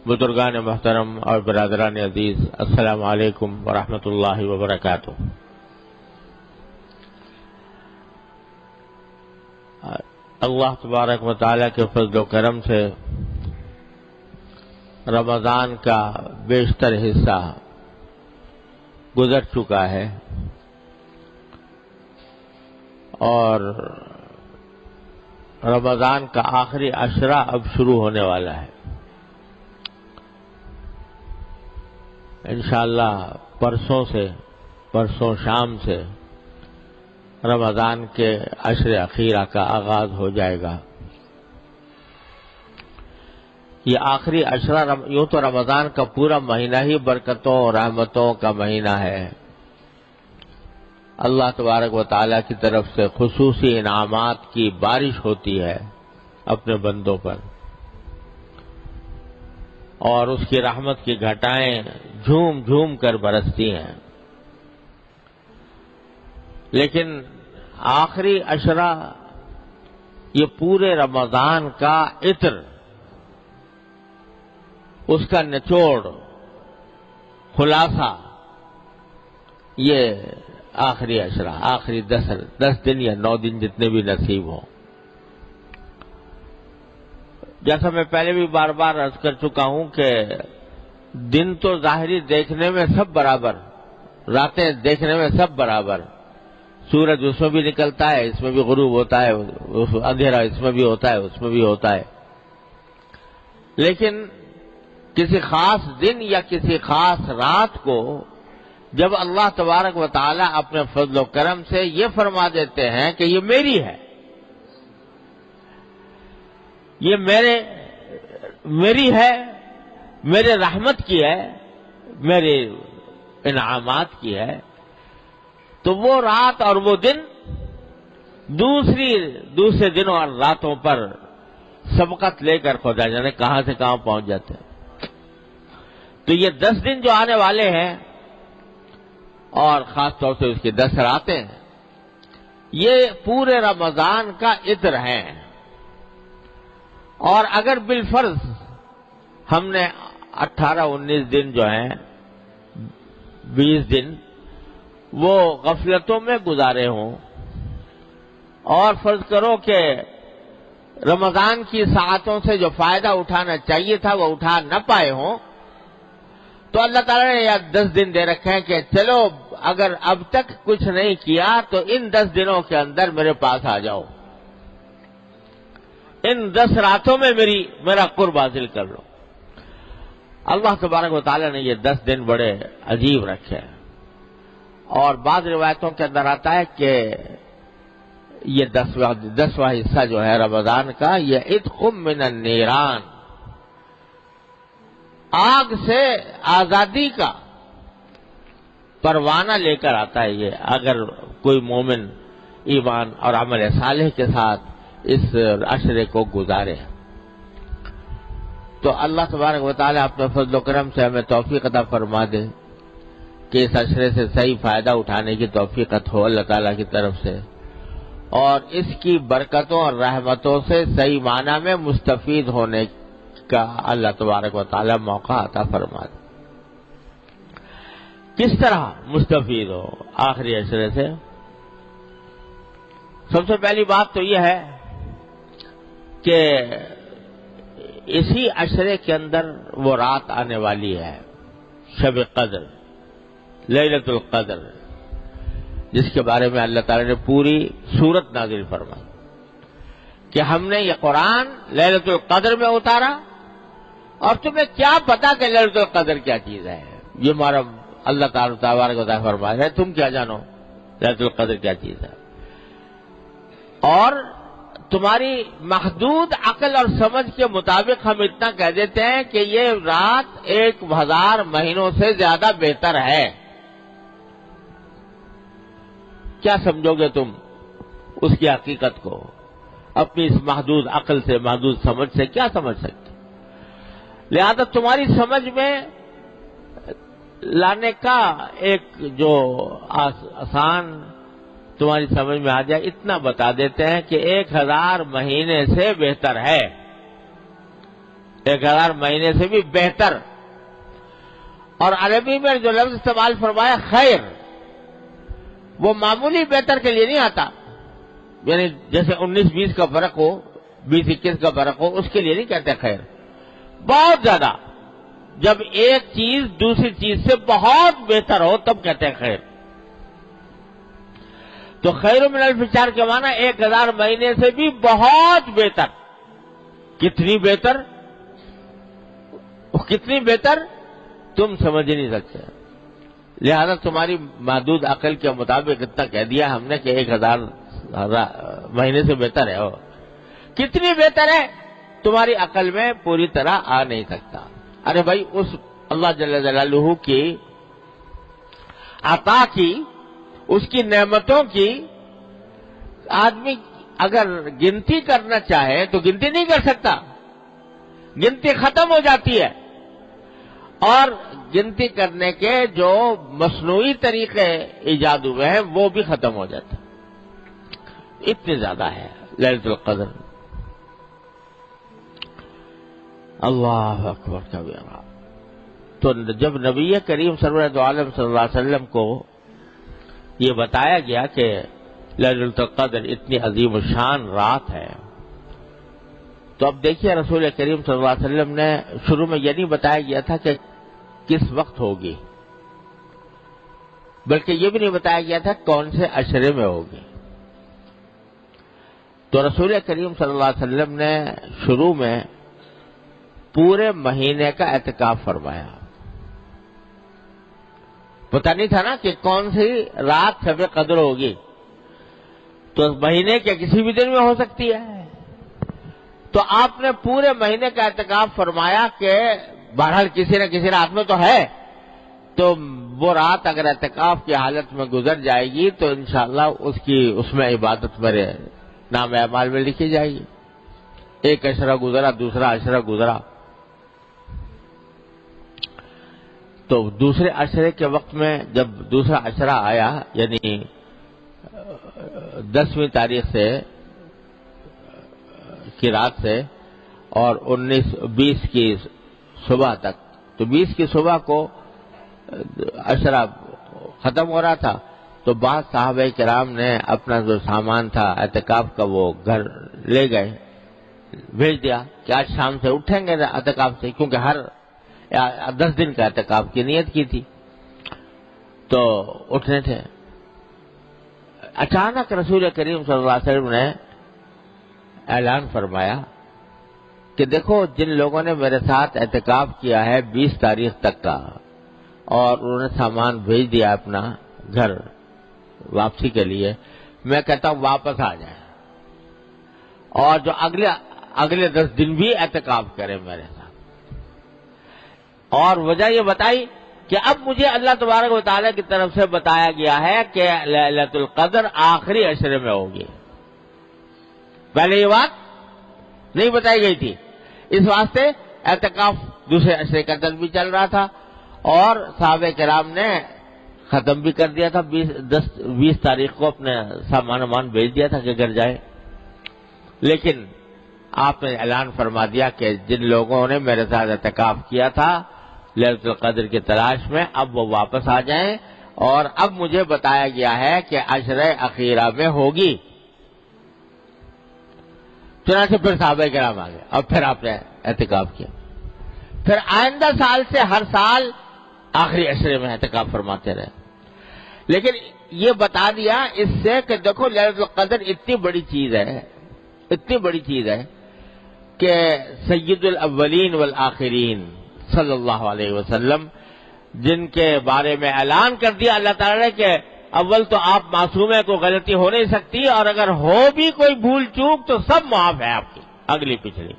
بزرگان محترم اور برادران عزیز، السلام علیکم ورحمۃ اللہ وبرکاتہ۔ اللہ تبارک و تعالیٰ کے فضل و کرم سے رمضان کا بیشتر حصہ گزر چکا ہے اور رمضان کا آخری عشرہ اب شروع ہونے والا ہے۔ انشاءاللہ پرسوں شام سے رمضان کے عشر اخیرہ کا آغاز ہو جائے گا۔ یہ آخری عشرہ یوں تو رمضان کا پورا مہینہ ہی برکتوں اور رحمتوں کا مہینہ ہے۔ اللہ تبارک و تعالیٰ کی طرف سے خصوصی انعامات کی بارش ہوتی ہے اپنے بندوں پر، اور اس کی رحمت کی گھٹائیں جھوم جھوم کر برستی ہیں۔ لیکن آخری عشرہ یہ پورے رمضان کا عطر، اس کا نچوڑ، خلاصہ، یہ آخری عشرہ، آخری 10 دن یا 9 دن جتنے بھی نصیب ہوں۔ جیسا میں پہلے بھی بار بار عرض کر چکا ہوں کہ دن تو ظاہری دیکھنے میں سب برابر، راتیں دیکھنے میں سب برابر، سورج اس میں بھی نکلتا ہے، اس میں بھی غروب ہوتا ہے، اندھیرا اس میں بھی ہوتا ہے، اس میں بھی ہوتا ہے، لیکن کسی خاص دن یا کسی خاص رات کو جب اللہ تبارک و تعالیٰ اپنے فضل و کرم سے یہ فرما دیتے ہیں کہ یہ میری ہے، یہ میری ہے، میرے رحمت کی ہے، میرے انعامات کی ہے، تو وہ رات اور وہ دن دوسرے دنوں اور راتوں پر سبقت لے کر خدا جانے کہاں سے کہاں پہنچ جاتے ہیں۔ تو یہ 10 دن جو آنے والے ہیں اور خاص طور سے اس کی 10 راتیں، یہ پورے رمضان کا عطر ہیں۔ اور اگر بالفرض ہم نے 18-19 دن جو ہیں، 20 دن وہ غفلتوں میں گزارے ہوں، اور فرض کرو کہ رمضان کی ساعتوں سے جو فائدہ اٹھانا چاہیے تھا وہ اٹھا نہ پائے ہوں، تو اللہ تعالیٰ نے یہ 10 دن دے رکھے ہیں کہ چلو اگر اب تک کچھ نہیں کیا تو ان 10 دنوں کے اندر میرے پاس آ جاؤ، ان 10 راتوں میں میرا قرب حاصل کر لو۔ اللہ تبارک و تعالیٰ نے یہ 10 دن بڑے عجیب رکھے ہیں، اور بعض روایتوں کے اندر آتا ہے کہ یہ 10واں حصہ جو ہے رمضان کا، یہ عتق من النیران، آگ سے آزادی کا پروانہ لے کر آتا ہے۔ یہ اگر کوئی مومن ایمان اور عمل صالح کے ساتھ اس عشرے کو گزارے، تو اللہ تبارک و تعالیٰ اپنے فضل و کرم سے ہمیں توفیق عطا فرما دے کہ اس عشرے سے صحیح فائدہ اٹھانے کی توفیق ہو اللہ تعالیٰ کی طرف سے، اور اس کی برکتوں اور رحمتوں سے صحیح معنی میں مستفید ہونے کا اللہ تبارک و تعالیٰ موقع عطا فرما دے۔ کس طرح مستفید ہو آخری عشرے سے؟ سب سے پہلی بات تو یہ ہے کہ اسی عشرے کے اندر وہ رات آنے والی ہے، شب قدر، لیلۃ القدر، جس کے بارے میں اللہ تعالی نے پوری سورت نازل فرمائی کہ ہم نے یہ قرآن لیلۃ القدر میں اتارا، اور تمہیں کیا پتا کہ لیلۃ القدر کیا چیز ہے؟ یہ ہمارا اللہ تعالیٰ تبارک و تعالیٰ فرما رہے ہیں، تم کیا جانو لیلۃ القدر کیا چیز ہے؟ اور تمہاری محدود عقل اور سمجھ کے مطابق ہم اتنا کہہ دیتے ہیں کہ یہ رات 1000 مہینوں سے زیادہ بہتر ہے۔ کیا سمجھو گے تم اس کی حقیقت کو؟ اپنی اس محدود عقل سے، محدود سمجھ سے کیا سمجھ سکتے؟ لہذا تمہاری سمجھ میں لانے کا ایک جو آسان تمہاری سمجھ میں آ جائے اتنا بتا دیتے ہیں کہ 1000 مہینے سے بہتر ہے، 1000 مہینے سے بھی بہتر. اور عربی میں جو لفظ استعمال فرمایا خیر، وہ معمولی بہتر کے لیے نہیں آتا، یعنی جیسے 19-20 کا فرق ہو، 20-21 کا فرق ہو، اس کے لیے نہیں کہتے خیر. بہت زیادہ، جب ایک چیز دوسری چیز سے بہت بہتر ہو تب کہتے ہیں خیر. تو خیر من الف شہر کے معنی 1000 مہینے سے بھی بہت بہتر. کتنی بہتر؟ کتنی بہتر تم سمجھ نہیں سکتے. لہذا تمہاری محدود عقل کے مطابق اتنا کہہ دیا ہم نے کہ 1000 مہینے سے بہتر ہے. کتنی بہتر ہے تمہاری عقل میں پوری طرح آ نہیں سکتا. ارے بھائی، اس اللہ جل جلالہ کی عطا کی، اس کی نعمتوں کی آدمی اگر گنتی کرنا چاہے تو گنتی نہیں کر سکتا. گنتی ختم ہو جاتی ہے، اور گنتی کرنے کے جو مصنوعی طریقے ایجاد ہوئے ہیں وہ بھی ختم ہو جاتے ہیں. اتنی زیادہ ہے لیلۃ القدر. اللہ اکبر کبیرہ. تو جب نبی کریم سرور دو عالم صلی اللہ علیہ وسلم کو یہ بتایا گیا کہ لیلۃ القدر اتنی عظیم الشان رات ہے، تو اب دیکھیے رسول کریم صلی اللہ علیہ وسلم نے شروع میں یہ نہیں بتایا گیا تھا کہ کس وقت ہوگی، بلکہ یہ بھی نہیں بتایا گیا تھا کون سے عشرے میں ہوگی. تو رسول کریم صلی اللہ علیہ وسلم نے شروع میں پورے مہینے کا اعتکاف فرمایا. پتہ نہیں تھا نا کہ کون سی رات شب قدر ہوگی، تو مہینے کے کسی بھی دن میں ہو سکتی ہے. تو آپ نے پورے مہینے کا اعتکاف فرمایا کہ بہرحال کسی نہ کسی رات میں تو ہے، تو وہ رات اگر اعتکاف کی حالت میں گزر جائے گی تو انشاءاللہ اس میں عبادت میرے نام اعمال میں لکھی جائے گی. ایک عشرہ گزرا، دوسرا عشرہ گزرا، تو دوسرے عشرے کے وقت میں جب دوسرا عشرہ آیا، یعنی 10ویں تاریخ سے کی رات سے اور 20 کی صبح تک، تو 20 کی صبح کو عشرہ ختم ہو رہا تھا، تو بعض صحابہ کرام نے اپنا جو سامان تھا اعتکاف کا وہ گھر لے گئے، بھیج دیا کہ آج شام سے اٹھیں گے اعتکاف سے، کیونکہ ہر 10 دن کا اعتکاف کی نیت کی تھی، تو اٹھنے تھے. اچانک رسول کریم صلی اللہ علیہ وسلم نے اعلان فرمایا کہ دیکھو جن لوگوں نے میرے ساتھ اعتکاف کیا ہے 20 تاریخ تک کا، اور انہوں نے سامان بھیج دیا اپنا گھر واپسی کے لیے، میں کہتا ہوں واپس آ جائیں، اور جو اگلے 10 دن بھی اعتکاف کریں میرے ساتھ. اور وجہ یہ بتائی کہ اب مجھے اللہ تبارک و تعالیٰ کی طرف سے بتایا گیا ہے کہ لیلۃ القدر آخری عشرے میں ہوگی. پہلے یہ بات نہیں بتائی گئی تھی، اس واسطے اعتکاف دوسرے عشرے کا دن بھی چل رہا تھا، اور صحابہ کرام نے ختم بھی کر دیا تھا. 20 تاریخ کو اپنے سامان بھیج دیا تھا کہ گھر جائے. لیکن آپ نے اعلان فرما دیا کہ جن لوگوں نے میرے ساتھ اعتکاف کیا تھا لیلۃ القدر کی تلاش میں، اب وہ واپس آ جائیں، اور اب مجھے بتایا گیا ہے کہ عشرہ اخیرہ میں ہوگی. چنانچہ پھر صحابہ کرام آ گئے، اور پھر آپ نے اعتکاف کیا. پھر آئندہ سال سے ہر سال آخری عشرے میں اعتکاف فرماتے رہے. لیکن یہ بتا دیا اس سے کہ دیکھو لیلۃ القدر اتنی بڑی چیز ہے، اتنی بڑی چیز ہے کہ سید الاولین والآخرین صلی اللہ علیہ وسلم، جن کے بارے میں اعلان کر دیا اللہ تعالیٰ نے کہ اول تو آپ معصوم ہیں، کوئی غلطی ہو نہیں سکتی، اور اگر ہو بھی کوئی بھول چوک تو سب معاف ہے آپ کی، اگلی پچھلی.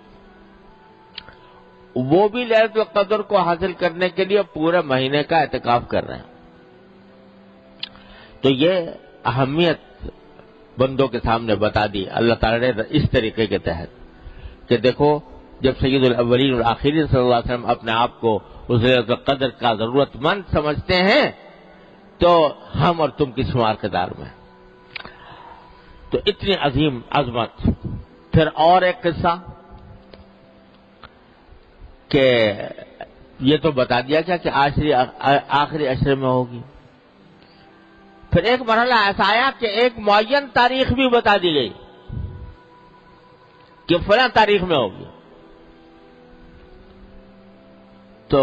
وہ بھی لیلۃ القدر کو حاصل کرنے کے لیے پورے مہینے کا اعتکاف کر رہے ہیں. تو یہ اہمیت بندوں کے سامنے بتا دی اللہ تعالیٰ نے اس طریقے کے تحت کہ دیکھو جب سید الاولین والآخرین صلی اللہ علیہ وسلم اپنے آپ کو اس لیلۃ القدر کا ضرورت مند سمجھتے ہیں تو ہم اور تم کس شمار کے دار میں. تو اتنی عظیم عظمت. پھر اور ایک قصہ کہ یہ تو بتا دیا کیا کہ آخری عشرے میں ہوگی. پھر ایک مرحلہ ایسا آیا کہ ایک معین تاریخ بھی بتا دی گئی کہ فلاں تاریخ میں ہوگی. تو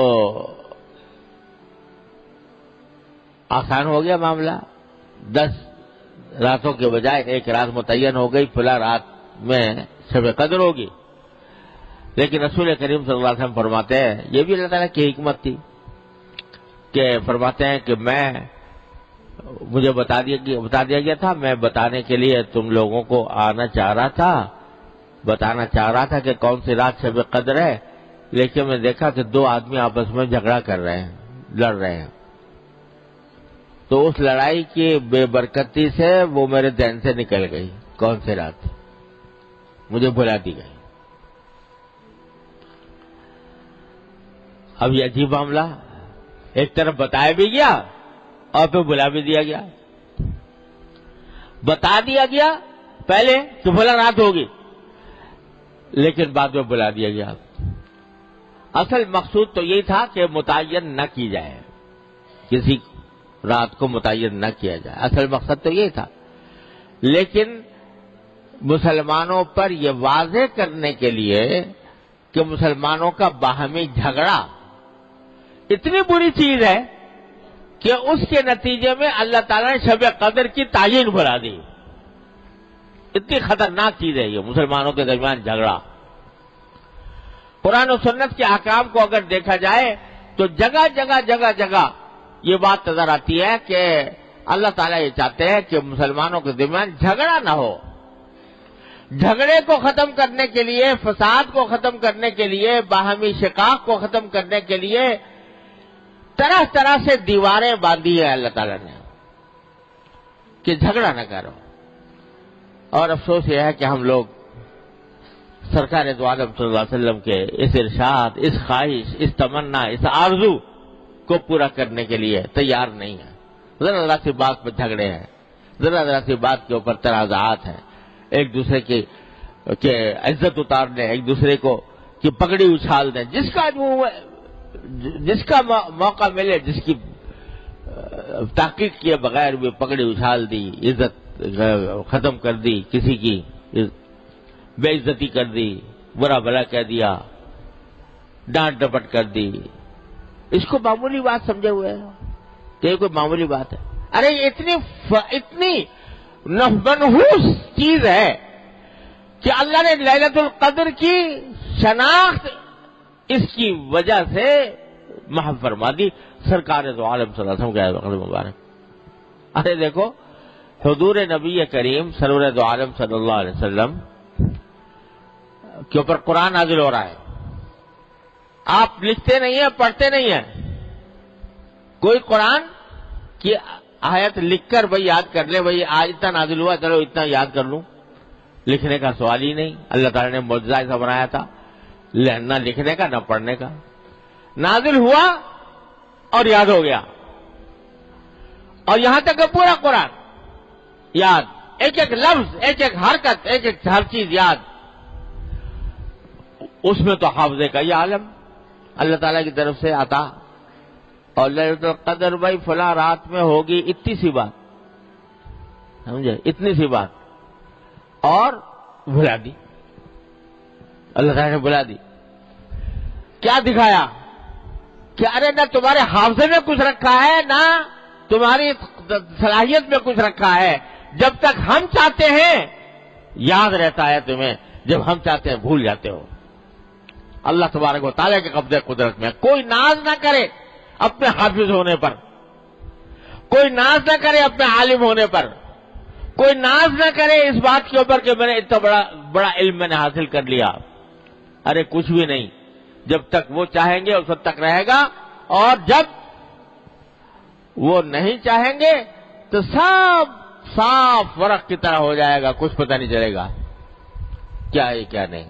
آسان ہو گیا معاملہ. 10 راتوں کے بجائے ایک رات متعین ہو گئی، فلاں رات میں شب قدر ہوگی. لیکن رسول کریم صلی اللہ علیہ وسلم فرماتے ہیں، یہ بھی اللہ تعالیٰ کی حکمت تھی کہ فرماتے ہیں کہ مجھے بتا دیا گیا تھا، میں بتانے کے لیے تم لوگوں کو آنا چاہ رہا تھا، بتانا چاہ رہا تھا کہ کون سی رات شب قدر ہے، لیکن میں دیکھا کہ 2 آدمی آپس میں جھگڑا کر رہے ہیں، لڑ رہے ہیں. تو اس لڑائی کی بے برکتی سے وہ میرے ذہن سے نکل گئی کون سی رات، مجھے بلا دی گئی. اب یہ عجیب معاملہ، ایک طرف بتایا بھی گیا اور پھر بلا بھی دیا گیا. بتا دیا گیا پہلے کہ فلاں رات ہوگی، لیکن بعد میں بلا دیا گیا. اصل مقصود تو یہی تھا کہ متعین نہ کی جائے، کسی رات کو متعین نہ کیا جائے، اصل مقصد تو یہی تھا. لیکن مسلمانوں پر یہ واضح کرنے کے لیے کہ مسلمانوں کا باہمی جھگڑا اتنی بری چیز ہے کہ اس کے نتیجے میں اللہ تعالیٰ نے شب قدر کی تعین بلا دی. اتنی خطرناک چیز ہے یہ مسلمانوں کے درمیان جھگڑا. قرآن و سنت کے احکام کو اگر دیکھا جائے تو جگہ جگہ یہ بات نظر آتی ہے کہ اللہ تعالیٰ یہ چاہتے ہیں کہ مسلمانوں کے درمیان جھگڑا نہ ہو. جھگڑے کو ختم کرنے کے لیے، فساد کو ختم کرنے کے لیے، باہمی شقاق کو ختم کرنے کے لیے طرح طرح سے دیواریں باندھی ہیں اللہ تعالیٰ نے کہ جھگڑا نہ کرو. اور افسوس یہ ہے کہ ہم لوگ سرکار دو عالم صلی اللہ علیہ وسلم کے اس ارشاد، اس خواہش، اس تمنا، اس آرزو کو پورا کرنے کے لیے تیار نہیں ہے. ذرا ذرا سی بات پر جھگڑے ہیں، ذرا ذرا سی بات کے اوپر تنازعات ہیں، ایک دوسرے کی عزت اتارنے، ایک دوسرے کو کی پگڑی اچھال دیں. جس کا موقع ملے، جس کی تحقیق کیے بغیر بھی پگڑی اچھال دی، عزت ختم کر دی، کسی کی بے عزتی کر دی، برا بھلا کہہ دیا، ڈانٹ ڈپٹ کر دی. اس کو معمولی بات سمجھے ہوئے ہیں کہ یہ کوئی معمولی بات ہے. ارے اتنی منحوس چیز ہے کہ اللہ نے لیلۃ القدر کی شناخت اس کی وجہ سے محو فرما دی. سرکار دو عالم صلی اللہ علیہ وسلم کے مبارک. ارے دیکھو، حضور نبی کریم سرور دو عالم صلی اللہ علیہ وسلم کے اوپر قرآن نازل ہو رہا ہے. آپ لکھتے نہیں ہیں، پڑھتے نہیں ہیں. کوئی قرآن کی آیت لکھ کر بھائی یاد کر لے، بھائی آج اتنا نازل ہوا چلو اتنا یاد کر لوں. لکھنے کا سوال ہی نہیں. اللہ تعالیٰ نے معجزہ ایسا بنایا تھا، نہ لکھنے کا نہ پڑھنے کا. نازل ہوا اور یاد ہو گیا. اور یہاں تک کہ پورا قرآن یاد، ایک ایک لفظ، ایک ایک حرکت، ایک ایک ہر چیز یاد. اس میں تو حافظے کا یہ عالم اللہ تعالیٰ کی طرف سے آتا. اور لیلۃ القدر بھائی فلاں رات میں ہوگی، اتنی سی بات، سمجھے، اتنی سی بات، اور بھلا دی. اللہ تعالیٰ نے بلا دی. کیا دکھایا کہ ارے نہ تمہارے حافظے میں کچھ رکھا ہے، نہ تمہاری صلاحیت میں کچھ رکھا ہے. جب تک ہم چاہتے ہیں یاد رہتا ہے تمہیں، جب ہم چاہتے ہیں بھول جاتے ہو. اللہ تبارک و تعالیٰ کے قبضے قدرت میں. کوئی ناز نہ کرے اپنے حافظ ہونے پر، کوئی ناز نہ کرے اپنے عالم ہونے پر، کوئی ناز نہ کرے اس بات کے اوپر کہ میں نے اتنا بڑا علم میں نے حاصل کر لیا. ارے کچھ بھی نہیں. جب تک وہ چاہیں گے اس وقت تک رہے گا، اور جب وہ نہیں چاہیں گے تو سب صاف ورق کی طرح ہو جائے گا، کچھ پتہ نہیں چلے گا کیا ہے کیا نہیں.